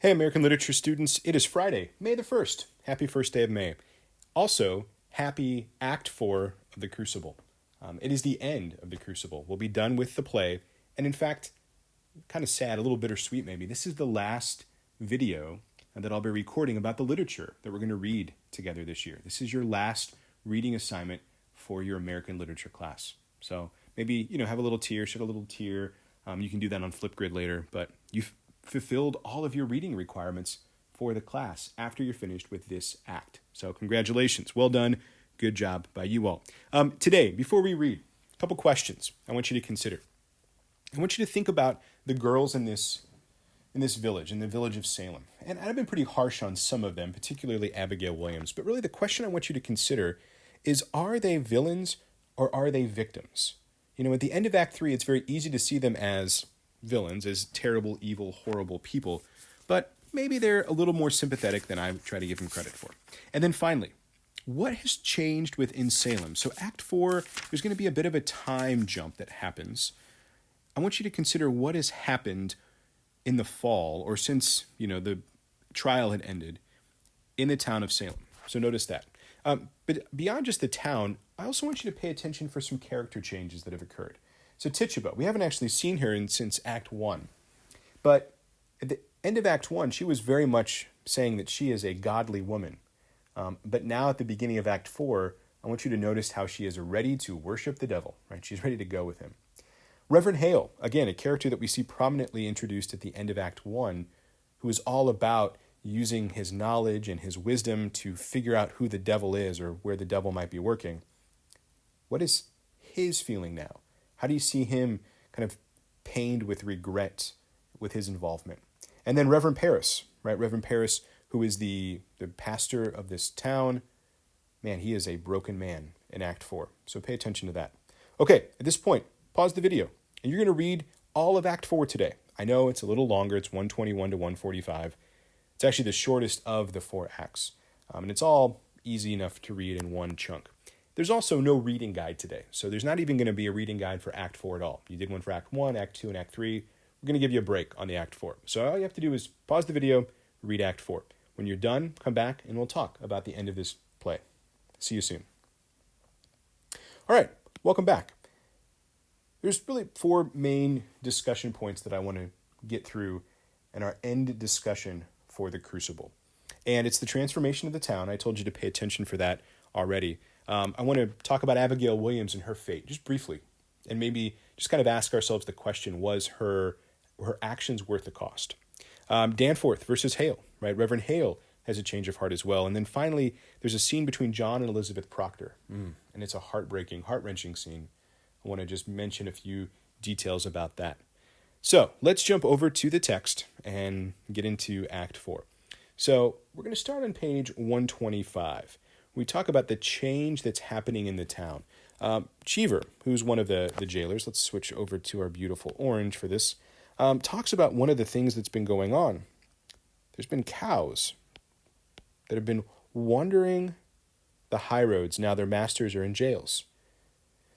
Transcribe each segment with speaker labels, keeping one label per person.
Speaker 1: Hey, American literature students, it is Friday, May the 1st. Happy first day of May. Also, happy Act 4 of the Crucible. It is the end of the Crucible. We'll be done with the play. And in fact, kind of sad, a little bittersweet maybe, this is the last video that I'll be recording about the literature that we're going to read together this year. This is your last reading assignment for your American literature class. So maybe, have a little tear, shed a little tear. You can do that on Flipgrid later, but you've fulfilled all of your reading requirements for the class after you're finished with this act. So congratulations. Well done. Good job by you all. Today, before we read, a couple questions I want you to consider. I want you to think about the girls in this village, in the village of Salem. And I've been pretty harsh on some of them, particularly Abigail Williams. But really the question I want you to consider is, are they villains or are they victims? At the end of Act 3, it's very easy to see them as villains, as terrible, evil, horrible people. But maybe they're a little more sympathetic than I try to give them credit for. And then finally, what has changed within Salem? So Act 4, there's going to be a bit of a time jump that happens. I want you to consider what has happened in the fall, or since, the trial had ended, in the town of Salem. So notice that. But beyond just the town, I also want you to pay attention for some character changes that have occurred. So Tituba, we haven't actually seen her since Act 1. But at the end of Act 1, she was very much saying that she is a godly woman. But now at the beginning of Act 4, I want you to notice how she is ready to worship the devil, right? She's ready to go with him. Reverend Hale, again, a character that we see prominently introduced at the end of Act 1, who is all about using his knowledge and his wisdom to figure out who the devil is or where the devil might be working. What is his feeling now? How do you see him kind of pained with regret with his involvement? And then Reverend Paris, right? Reverend Paris, who is the pastor of this town. Man, he is a broken man in Act 4. So pay attention to that. Okay, at this point, pause the video. And you're going to read all of Act 4 today. I know it's a little longer. It's 121 to 145. It's actually the shortest of the 4 acts. And it's all easy enough to read in one chunk. There's also no reading guide today. So there's not even going to be a reading guide for Act 4 at all. You did one for Act 1, Act 2, and Act 3. We're going to give you a break on the Act 4. So all you have to do is pause the video, read Act 4. When you're done, come back and we'll talk about the end of this play. See you soon. All right, welcome back. There's really 4 main discussion points that I want to get through in our end discussion for the Crucible. And it's the transformation of the town. I told you to pay attention for that already. I want to talk about Abigail Williams and her fate, just briefly, and maybe just kind of ask ourselves the question, was her actions worth the cost? Danforth versus Hale, right? Reverend Hale has a change of heart as well. And then finally, there's a scene between John and Elizabeth Proctor, and it's a heartbreaking, heart-wrenching scene. I want to just mention a few details about that. So let's jump over to the text and get into Act 4. So we're going to start on page 125. We talk about the change that's happening in the town. Cheever, who's one of the jailers, let's switch over to our beautiful orange for this, talks about one of the things that's been going on. There's been cows that have been wandering the high roads. Now their masters are in jails.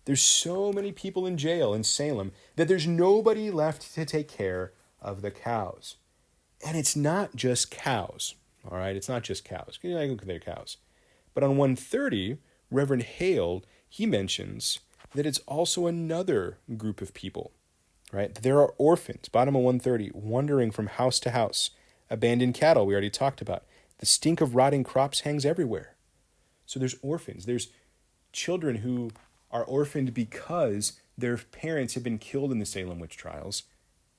Speaker 1: There's so many people in jail in Salem that there's nobody left to take care of the cows. And it's not just cows, all right? It's not just cows. I don't consider cows. But on 130, Reverend Hale, he mentions that it's also another group of people, right? There are orphans, bottom of 130, wandering from house to house. Abandoned cattle, we already talked about. The stink of rotting crops hangs everywhere. So there's orphans. There's children who are orphaned because their parents have been killed in the Salem witch trials.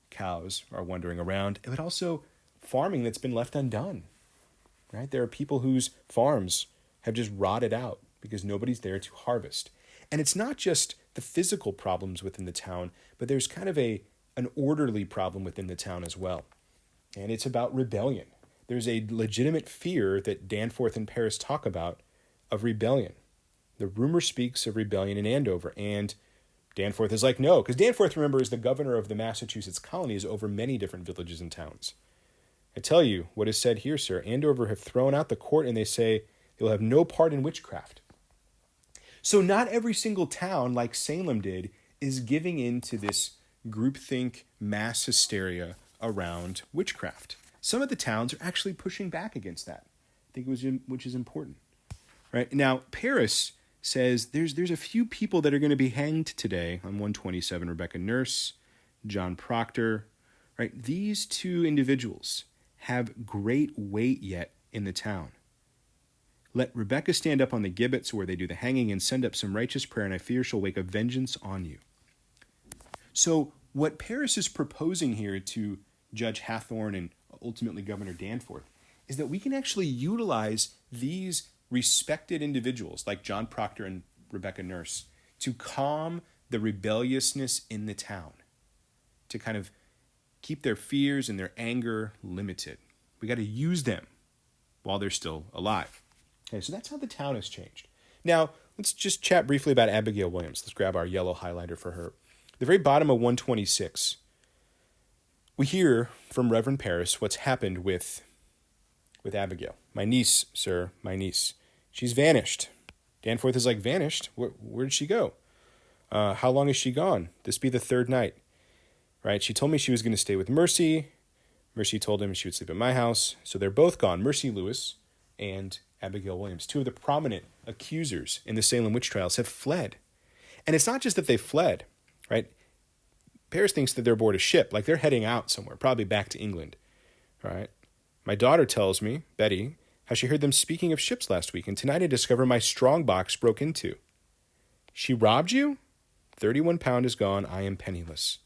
Speaker 1: Cows are wandering around, but also farming that's been left undone, right? There are people whose farms have just rotted out because nobody's there to harvest. And it's not just the physical problems within the town, but there's kind of an orderly problem within the town as well. And it's about rebellion. There's a legitimate fear that Danforth and Paris talk about of rebellion. The rumor speaks of rebellion in Andover, and Danforth is like, no, because Danforth, remember, is the governor of the Massachusetts colonies over many different villages and towns. I tell you what is said here, sir. Andover have thrown out the court, and they say they'll have no part in witchcraft. So not every single town, like Salem did, is giving in to this groupthink mass hysteria around witchcraft. Some of the towns are actually pushing back against that. I think which is important. Right? Now, Paris says there's a few people that are going to be hanged today on 127, Rebecca Nurse, John Proctor. Right? These two individuals have great weight yet in the town. Let Rebecca stand up on the gibbets where they do the hanging and send up some righteous prayer, and I fear she'll wake a vengeance on you. So what Paris is proposing here to Judge Hathorne and ultimately Governor Danforth is that we can actually utilize these respected individuals like John Proctor and Rebecca Nurse to calm the rebelliousness in the town, to kind of keep their fears and their anger limited. We got to use them while they're still alive. Okay, so that's how the town has changed. Now, let's just chat briefly about Abigail Williams. Let's grab our yellow highlighter for her. The very bottom of 126, we hear from Reverend Paris what's happened with Abigail. My niece, sir, my niece. She's vanished. Danforth is like, vanished? Where did she go? How long is she gone? This be the third night. Right? She told me she was going to stay with Mercy. Mercy told him she would sleep at my house. So they're both gone. Mercy Lewis and Abigail Williams, two of the prominent accusers in the Salem witch trials, have fled. And it's not just that they fled, right? Paris thinks that they're aboard a ship, like they're heading out somewhere, probably back to England, right? My daughter tells me, Betty, how she heard them speaking of ships last week, and tonight I discover my strong box broke into. She robbed you? 31 pound is gone. I am penniless.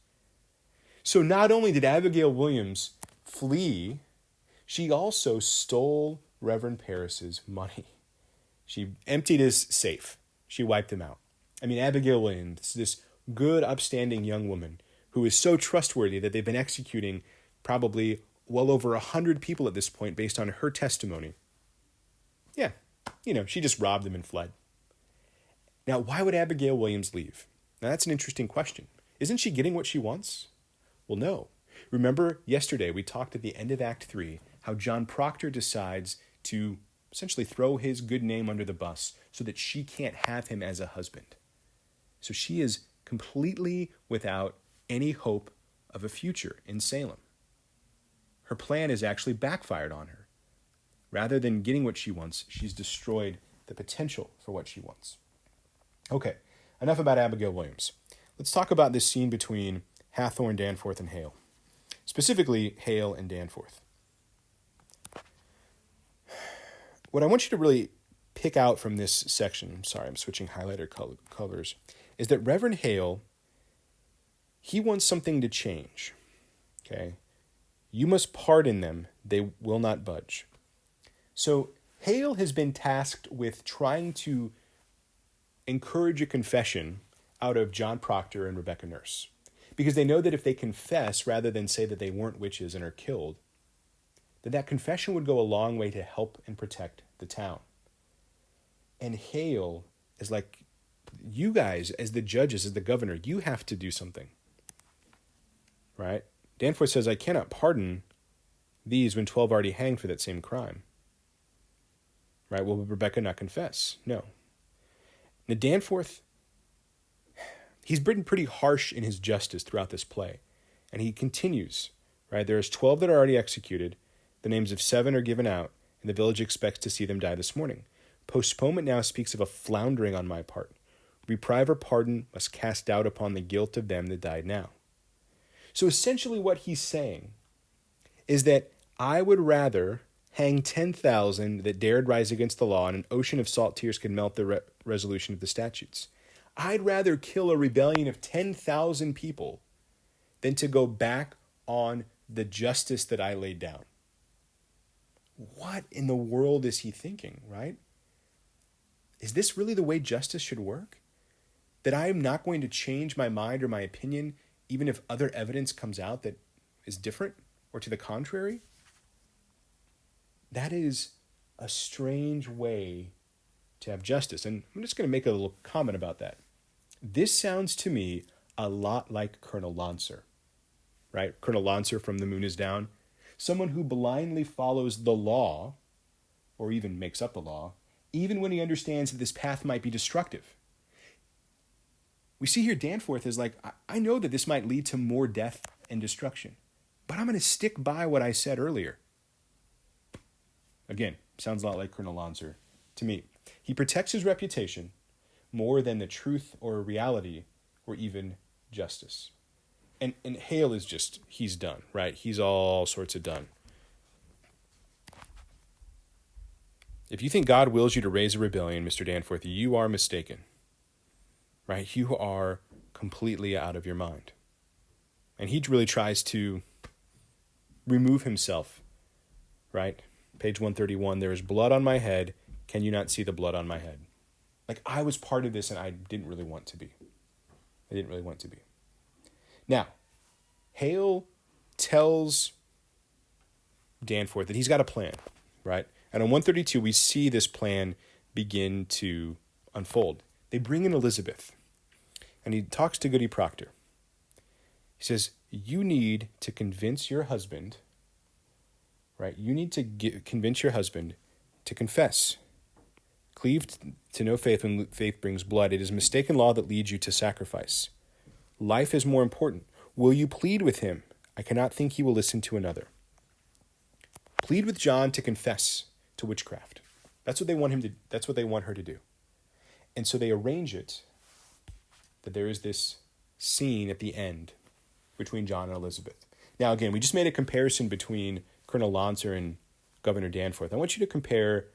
Speaker 1: So not only did Abigail Williams flee, she also stole Reverend Paris's money. She emptied his safe. She wiped him out. I mean, Abigail Williams, this good, upstanding young woman who is so trustworthy that they've been executing probably well over 100 people at this point based on her testimony. Yeah, she just robbed them and fled. Now, why would Abigail Williams leave? Now, that's an interesting question. Isn't she getting what she wants? Well, no. Remember yesterday we talked at the end of Act 3 how John Proctor decides to essentially throw his good name under the bus so that she can't have him as a husband. So she is completely without any hope of a future in Salem. Her plan has actually backfired on her. Rather than getting what she wants, she's destroyed the potential for what she wants. Okay, enough about Abigail Williams. Let's talk about this scene between Hathorne, Danforth, and Hale. Specifically, Hale and Danforth. What I want you to really pick out from this section, I'm sorry, I'm switching highlighter colors, is that Reverend Hale, he wants something to change. Okay? You must pardon them, they will not budge. So Hale has been tasked with trying to encourage a confession out of John Proctor and Rebecca Nurse, because they know that if they confess rather than say that they weren't witches and are killed, that confession would go a long way to help and protect the town. And Hale is like, you guys, as the judges, as the governor, you have to do something. Right? Danforth says, I cannot pardon these when 12 already hanged for that same crime. Right? Will Rebecca not confess? No. Now, Danforth, he's been pretty harsh in his justice throughout this play. And he continues, right? There's 12 that are already executed. The names of 7 are given out, and the village expects to see them die this morning. Postponement now speaks of a floundering on my part. Reprieve or pardon must cast doubt upon the guilt of them that died now. So essentially what he's saying is that I would rather hang 10,000 that dared rise against the law, and an ocean of salt tears could melt the resolution of the statutes. I'd rather kill a rebellion of 10,000 people than to go back on the justice that I laid down. What in the world is he thinking, right? Is this really the way justice should work? That I am not going to change my mind or my opinion even if other evidence comes out that is different or to the contrary? That is a strange way to have justice. And I'm just going to make a little comment about that. This sounds to me a lot like Colonel Lancer, right? Colonel Lancer from The Moon is Down. Someone who blindly follows the law, or even makes up the law, even when he understands that this path might be destructive. We see here Danforth is like, I know that this might lead to more death and destruction, but I'm going to stick by what I said earlier. Again, sounds a lot like Colonel Lancer to me. He protects his reputation more than the truth or reality or even justice. And Hale is just, he's done, right? He's all sorts of done. If you think God wills you to raise a rebellion, Mr. Danforth, you are mistaken, right? You are completely out of your mind. And he really tries to remove himself, right? Page 131, there is blood on my head. Can you not see the blood on my head? Like, I was part of this and I didn't really want to be. I didn't really want to be. Now, Hale tells Danforth that he's got a plan, right? And on 132, we see this plan begin to unfold. They bring in Elizabeth, and he talks to Goody Proctor. He says, you need to convince your husband, right? You need to convince your husband to confess. Cleave to no faith when faith brings blood. It is mistaken law that leads you to sacrifice. Life is more important. Will you plead with him? I cannot think he will listen to another. Plead with John to confess to witchcraft. That's what they want him to. That's what they want her to do. And so they arrange it that there is this scene at the end between John and Elizabeth. Now, again, we just made a comparison between Colonel Lancer and Governor Danforth. I want you to compare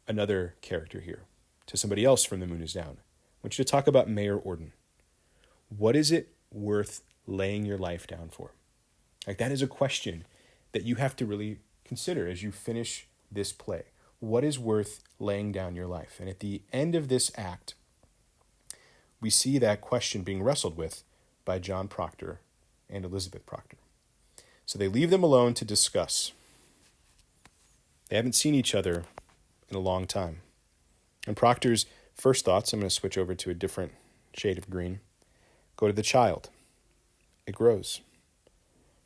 Speaker 1: another character here to somebody else from The Moon is Down. I want you to talk about Mayor Orden. What is it worth laying your life down for? Like, that is a question that you have to really consider as you finish this play. What is worth laying down your life? And at the end of this act, we see that question being wrestled with by John Proctor and Elizabeth Proctor. So they leave them alone to discuss. They haven't seen each other in a long time. And Proctor's first thoughts, I'm going to switch over to a different shade of green, go to the child. It grows,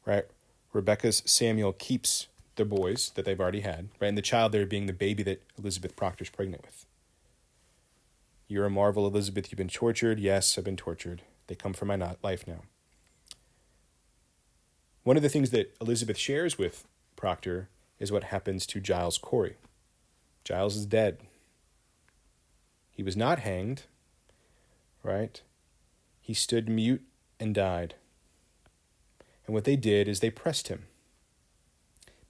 Speaker 1: right? Rebecca's Samuel keeps the boys that they've already had, right? And the child there being the baby that Elizabeth Proctor's pregnant with. You're a marvel, Elizabeth. You've been tortured. Yes, I've been tortured. They come for my life now. One of the things that Elizabeth shares with Proctor is what happens to Giles Corey. Giles is dead. He was not hanged, right? He stood mute and died. And what they did is they pressed him.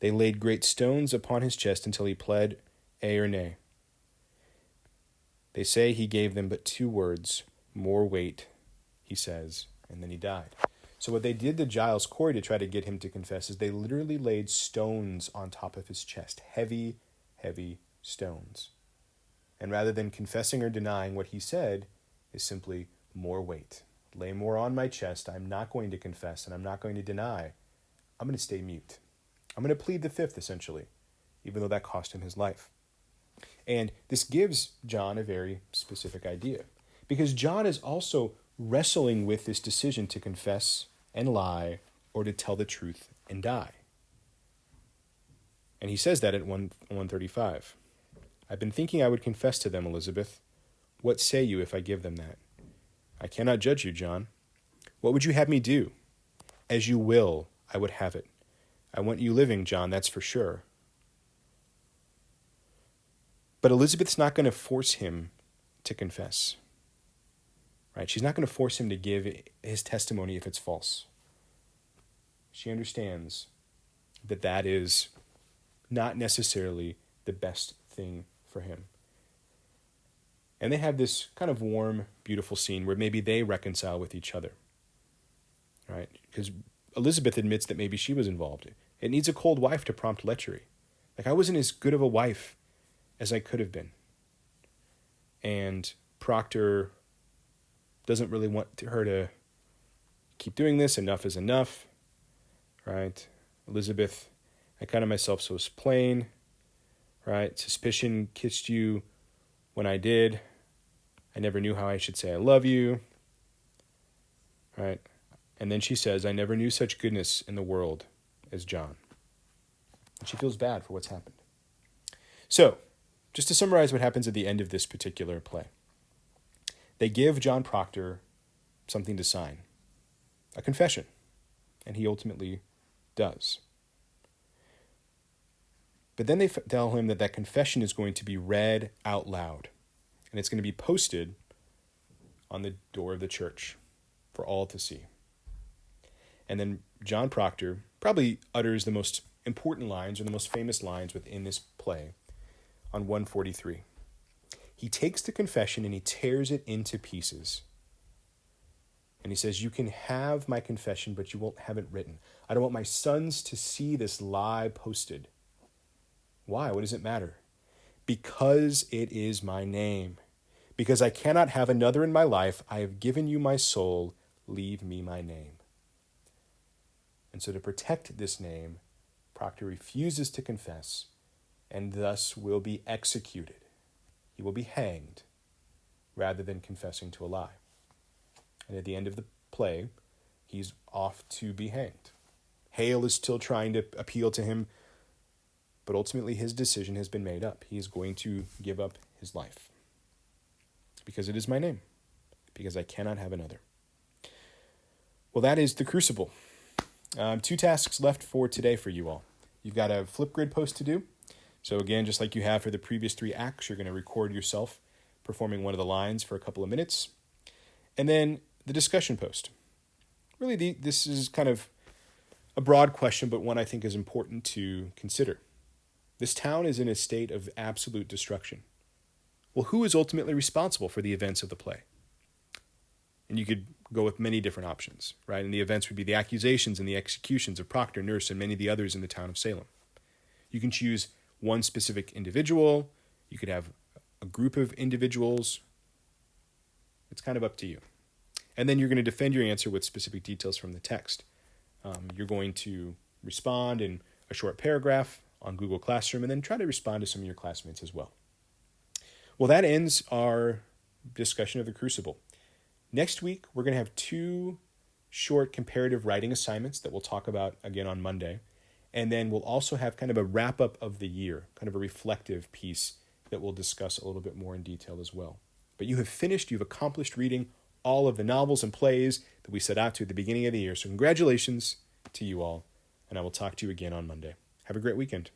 Speaker 1: They laid great stones upon his chest until he pled ay or nay. They say he gave them but 2 words, more weight, he says, and then he died. So what they did to Giles Corey to try to get him to confess is they literally laid stones on top of his chest, heavy, heavy stones. And rather than confessing or denying, what he said is simply more weight. Lay more on my chest. I'm not going to confess and I'm not going to deny. I'm going to stay mute. I'm going to plead the fifth, essentially, even though that cost him his life. And this gives John a very specific idea, because John is also wrestling with this decision to confess and lie or to tell the truth and die. And he says that at 135. I've been thinking I would confess to them, Elizabeth. What say you if I give them that? I cannot judge you, John. What would you have me do? As you will, I would have it. I want you living, John, that's for sure. But Elizabeth's not going to force him to confess. Right? She's not going to force him to give his testimony if it's false. She understands that that is not necessarily the best thing for him. And they have this kind of warm, beautiful scene where maybe they reconcile with each other. Right? Because Elizabeth admits that maybe she was involved. It needs a cold wife to prompt lechery. Like, I wasn't as good of a wife as I could have been. And Proctor doesn't really want her to keep doing this. Enough is enough. Right? Elizabeth, I counted myself so plain. Right? Suspicion kissed you when I did. I never knew how I should say I love you. Right? And then she says, I never knew such goodness in the world as John. And she feels bad for what's happened. So, just to summarize what happens at the end of this particular play. They give John Proctor something to sign. A confession. And he ultimately does. But then they tell him that confession is going to be read out loud. And it's going to be posted on the door of the church for all to see. And then John Proctor probably utters the most important lines or the most famous lines within this play on 143. He takes the confession and he tears it into pieces. And he says, you can have my confession, but you won't have it written. I don't want my sons to see this lie posted. Why? What does it matter? Because it is my name. Because I cannot have another in my life. I have given you my soul. Leave me my name. And so to protect this name, Proctor refuses to confess and thus will be executed. He will be hanged rather than confessing to a lie. And at the end of the play, he's off to be hanged. Hale is still trying to appeal to him, but ultimately his decision has been made up. He is going to give up his life. Because it is my name. Because I cannot have another. Well, that is the Crucible. 2 tasks left for today for you all. You've got a Flipgrid post to do. So again, just like you have for the previous 3 acts, you're going to record yourself performing one of the lines for a couple of minutes. And then the discussion post. Really, this is kind of a broad question, but one I think is important to consider. This town is in a state of absolute destruction. Well, who is ultimately responsible for the events of the play? And you could go with many different options, right? And the events would be the accusations and the executions of Proctor, Nurse, and many of the others in the town of Salem. You can choose one specific individual. You could have a group of individuals. It's kind of up to you. And then you're going to defend your answer with specific details from the text. You're going to respond in a short paragraph on Google Classroom and then try to respond to some of your classmates as well. Well, that ends our discussion of the Crucible. Next week, we're going to have 2 short comparative writing assignments that we'll talk about again on Monday. And then we'll also have kind of a wrap-up of the year, kind of a reflective piece that we'll discuss a little bit more in detail as well. But you've accomplished reading all of the novels and plays that we set out to at the beginning of the year. So congratulations to you all, and I will talk to you again on Monday. Have a great weekend.